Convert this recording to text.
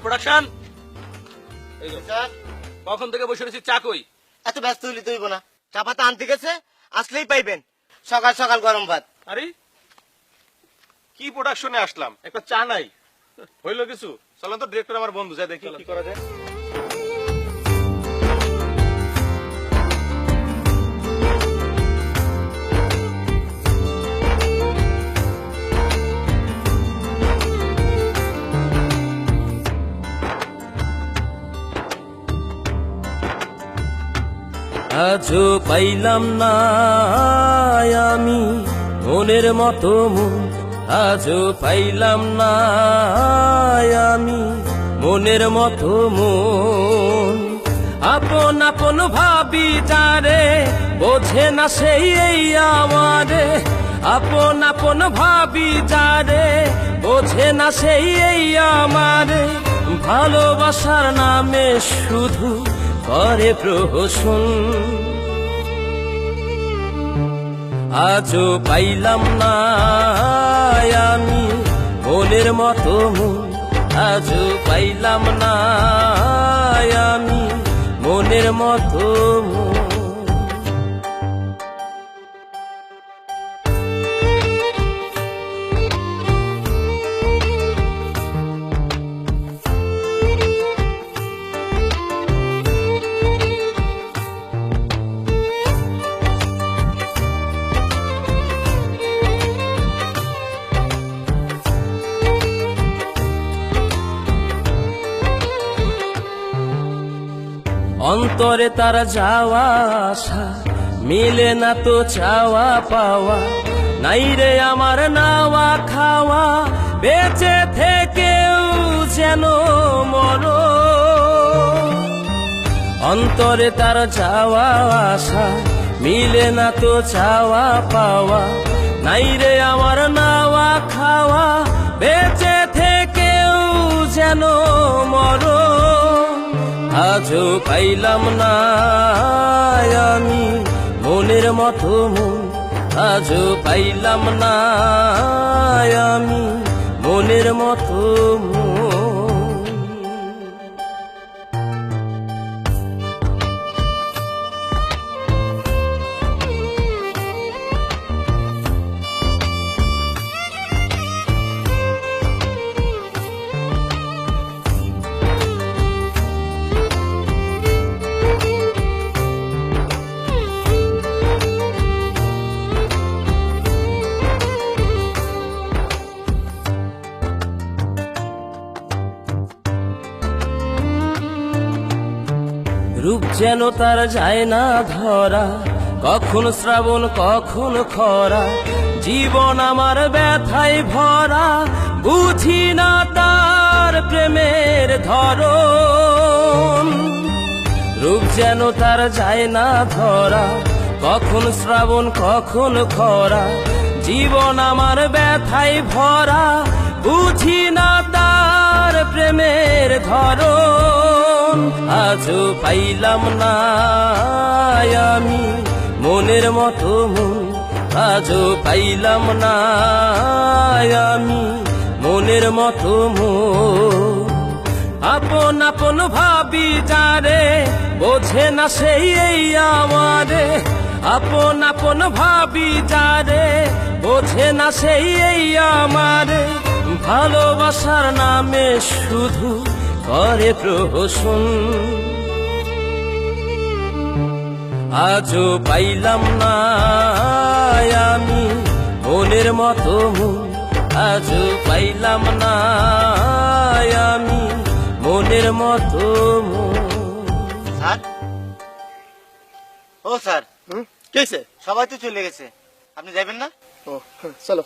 Production sir কখন থেকে বসে রয়েছি, চা কই? এত ব্যস্ত হইলে তুইব না, চা পাতা আনতে গেছে, আসলেই পাইবেন। সকাল সকাল গরম ভাত। আরে কি প্রোডাকশনে আসলাম, একটা চা নাই, হইলো কিছু? চলেন তো ডিরেক্টর আমার বন্ধু, যাই দেখি কি করা যায়। আজও পাইলাম না আমি মনের মতো মন, আজও পাইলাম না আমি মনের মতো মন। আপন আপন ভাবি যারে, বোঝে না সেই এই আমারে। আপন আপন ভাবি যারে, বোঝে না সেই এই আমারে। ভালোবাসার নামে শুধু করে প্রহসন। আজও পাইলাম না আমি মনের মতো মন, আজও পাইলাম না আমি মনের মতো মন। অন্তরে তার যাওয়া আসা মিলে না তো চাওয়া পাওয়া। নাই রে আমার নাওয়া খাওয়া, বেঁচে থেকেও যেন মর। অন্তরে তার যাওয়া আসা মিলে না তো চাওয়া পাওয়া। নাই রে আমার নাওয়া খাওয়া, বেঁচে থেকেও যেন মর। আজও পাইলাম না আমি মনের মতো মন, আজও পাইলাম না আমি মনের মতো মন। রূপ যেন তার যায় না ধরা, কখন শ্রাবণ কখন খরা। জীবন আমার ব্যথায় ভরা, বুঝি না তার প্রেমের ধরন। রূপ যেন তার যায় না ধরা, কখন শ্রাবণ কখন খরা। জীবন আমার ব্যথায় ভরা, বুঝি না তার প্রেমের ধরন। আজও পাইলাম না আমি মনের মতো মন, আজও পাইলাম না আমি মনের মতো মন। আপন আপন ভাবি যারে, বোঝে না সেই এই আমারে। আপন আপন ভাবি যারে, বোঝে না সেই এই আমারে। ভালোবাসার নামে শুধু করে প্রহসন। আজও পাইলাম না আমি মনের মতো মন, আজও পাইলাম না আমি মনের মতো মন। স্যার, ও স্যার, কি হয়েছে? সবাই তো চলে গেছে, আপনি যাবেন না? ও চলো।